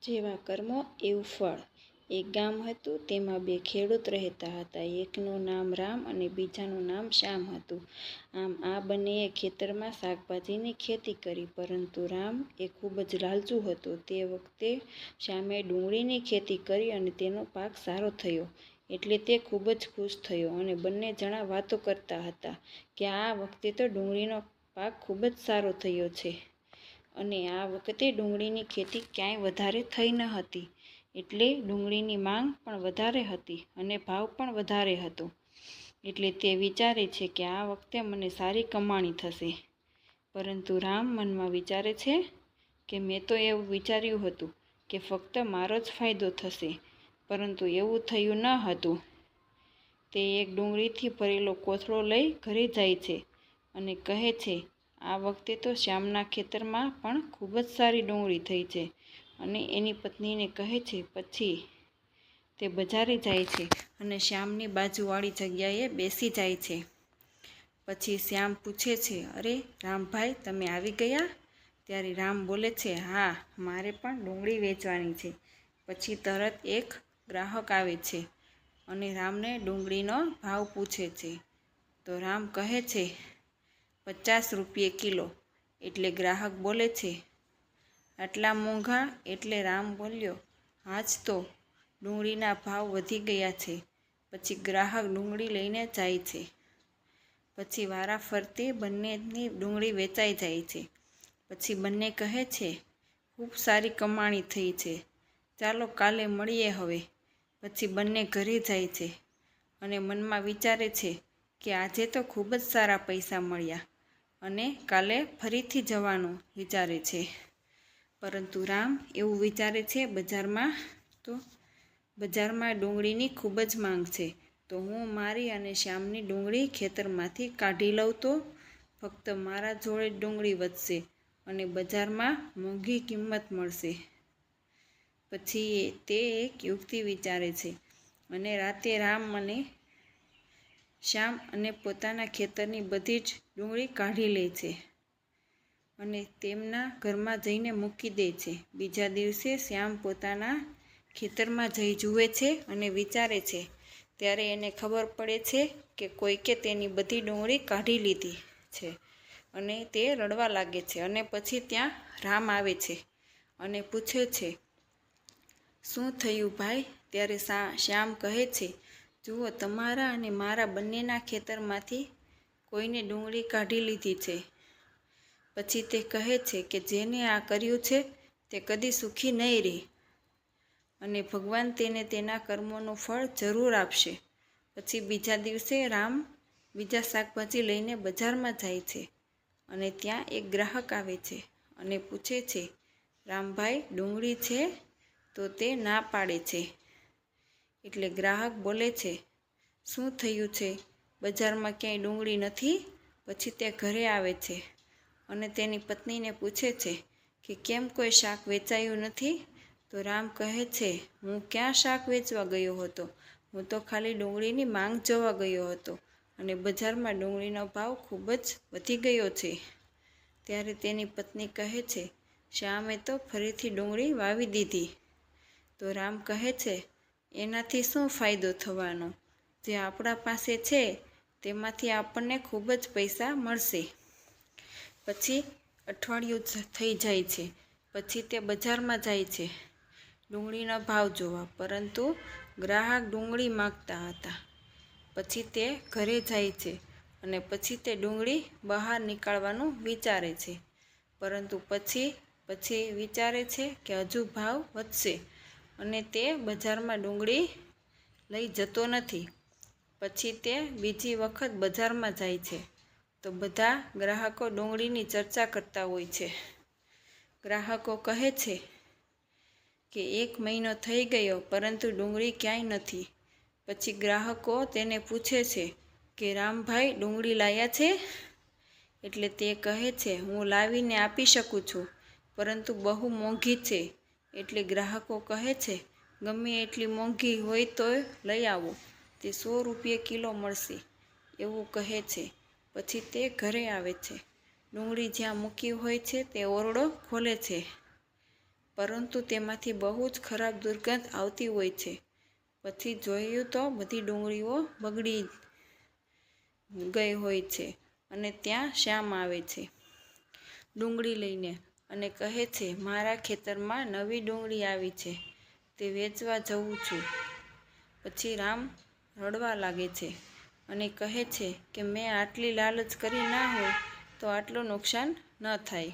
જેવા કર્મો એવું ફળ। એક ગામ હતું, તેમાં બે ખેડૂત રહેતા હતા। એકનું નામ રામ અને બીજાનું નામ શ્યામ હતું। આમ આ બંનેએ ખેતરમાં શાકભાજીની ખેતી કરી, પરંતુ રામ એ ખૂબ જ લાલચુ હતો। તે વખતે શ્યામે ડુંગળીની ખેતી કરી અને તેનો પાક સારો થયો, એટલે તે ખૂબ જ ખુશ થયો અને બંને જણા વાતો કરતા હતા કે આ વખતે તો ડુંગળીનો પાક ખૂબ જ સારો થયો છે। અને આ વખતે ડુંગળીની ખેતી ક્યાંય વધારે થઈ ન હતી, એટલે ડુંગળીની માંગ પણ વધારે હતી અને ભાવ પણ વધારે હતો। એટલે તે વિચારે છે કે આ વખતે મને સારી કમાણી થશે। પરંતુ રામ મનમાં વિચારે છે કે મેં તો એવું વિચાર્યું હતું કે ફક્ત મારો જ ફાયદો થશે, પરંતુ એવું થયું ન હતું। તે એક ડુંગળીથી ભરેલો કોથળો લઈ ઘરે જાય છે અને કહે છે, આ વખતે તો શ્યામના ખેતરમાં પણ ખૂબ જ સારી ડુંગળી થઈ છે। અને એની પત્નીને કહે છે। પછી તે બજારે જાય છે અને શ્યામની બાજુવાળી જગ્યાએ બેસી જાય છે। પછી શ્યામ પૂછે છે, અરે રામભાઈ, તમે આવી ગયા? ત્યારે રામ બોલે છે, હા, મારે પણ ડુંગળી વેચવાની છે। પછી તરત એક ગ્રાહક આવે છે અને રામને ડુંગળીનો ભાવ પૂછે છે। તો રામ કહે છે, 50 રૂપિયે કિલો। એટલે ગ્રાહક બોલે છે, આટલા મોંઘા? એટલે રામ બોલ્યો, હા જ તો, ડુંગળીના ભાવ વધી ગયા છે। પછી ગ્રાહક ડુંગળી લઈને જાય છે। પછી વારાફરતી બંનેની ડુંગળી વેચાઈ જાય છે। પછી બંને કહે છે, ખૂબ સારી કમાણી થઈ છે, ચાલો કાલે મળીએ હવે। પછી બંને ઘરે જાય છે અને મનમાં વિચારે છે કે આજે તો ખૂબ જ સારા પૈસા મળ્યા અને કાલે ફરીથી જવાનું વિચારે છે। પરંતુ રામ એવું વિચારે છે, બજારમાં ડુંગળીની ખૂબ જ માંગ છે, તો હું મારી અને શ્યામની ડુંગળી ખેતરમાંથી કાઢી લઉં તો ફક્ત મારા જોડે જ ડુંગળી વધશે અને બજારમાં મોંઘી કિંમત મળશે। પછી તે એક યુક્તિ વિચારે છે અને રાતે રામ અને શ્યામ અને પોતાના ખેતરની બધી જ ડુંગળી કાઢી લે છે અને તેમના ઘરમાં જઈને મૂકી દે છે। બીજા દિવસે શ્યામ પોતાના ખેતરમાં જઈ જુએ છે અને વિચારે છે, ત્યારે એને ખબર પડે છે કે કોઈકે તેની બધી ડુંગળી કાઢી લીધી છે અને તે રડવા લાગે છે। અને પછી ત્યાં રામ આવે છે અને પૂછે છે, શું થયું ભાઈ? ત્યારે શ્યામ કહે છે, જુઓ, તમારા અને મારા બંનેના ખેતરમાંથી કોઈને ડુંગળી કાઢી લીધી છે। પછી તે કહે છે કે જેને આ કર્યું છે તે કદી સુખી નહીં રહે અને ભગવાન તેને તેના કર્મોનું ફળ જરૂર આપશે। પછી બીજા દિવસે રામ બીજા શાકભાજી લઈને બજારમાં જાય છે અને ત્યાં એક ગ્રાહક આવે છે અને પૂછે છે, રામભાઈ, ડુંગળી છે? તો તે ના પાડે છે। એટલે ગ્રાહક બોલે છે, શું થયું છે? બજારમાં ક્યાંય ડુંગળી નથી? પછી તે ઘરે આવે છે અને તેની પત્નીને પૂછે છે કે કેમ કોઈ શાક વેચાયું નથી? તો રામ કહે છે, હું ક્યાં શાક વેચવા ગયો હતો, હું તો ખાલી ડુંગળીની માંગ જોવા ગયો હતો અને બજારમાં ડુંગળીનો ભાવ ખૂબ જ વધી ગયો છે। ત્યારે તેની પત્ની કહે છે, શ્યામે તો ફરીથી ડુંગળી વાવી દીધી। તો રામ કહે છે, એનાથી શું ફાયદો થવાનો? જે આપણા પાસે છે તેમાંથી આપણને ખૂબ જ પૈસા મળશે। પછી અઠવાડિયું થઈ જાય છે। પછી તે બજારમાં જાય છે ડુંગળીનો ભાવ જોવા, પરંતુ ગ્રાહક ડુંગળી માંગતા હતા। પછી તે ઘરે જાય છે અને પછી તે ડુંગળી બહાર નીકાળવાનું વિચારે છે, પરંતુ પછી વિચારે છે કે હજુ ભાવ વધશે અને તે બજારમાં ડુંગળી લઈ જતો નથી। પછી તે બીજી વખત બજારમાં જાય છે તો બધા ગ્રાહકો ડુંગળીની ચર્ચા કરતા હોય છે। ગ્રાહકો કહે છે કે 1 મહિનો થઈ ગયો પરંતુ ડુંગળી ક્યાંય નથી। પછી ગ્રાહકો તેને પૂછે છે કે રામભાઈ, ડુંગળી લાવ્યા છે? એટલે તે કહે છે, હું લાવીને આપી શકું છું, પરંતુ બહુ મોંઘી છે। એટલે ગ્રાહકો કહે છે, ગમે એટલી મોંઘી હોય તો લઈ આવો, તે 100 રૂપિયે કિલો મળશે, એવું કહે છે। પછી તે ઘરે આવે છે, ડુંગળી જ્યાં મૂકી હોય છે તે ઓરડો ખોલે છે પરંતુ તેમાંથી બહુ જ ખરાબ દુર્ગંધ આવતી હોય છે. પછી જોયું તો બધી ડુંગળીઓ બગડી ગઈ હોય છે અને ત્યાં શ્યામ આવે છે ડુંગળી લઈને અને કહે છે, મારા ખેતરમાં નવી ડુંગળી આવી છે, તે વેચવા જઉં છું. પછી રામ રડવા લાગે છે અને કહે છે કે મેં આટલી લાલચ કરી ના હોય તો આટલું નુકસાન ન થાય.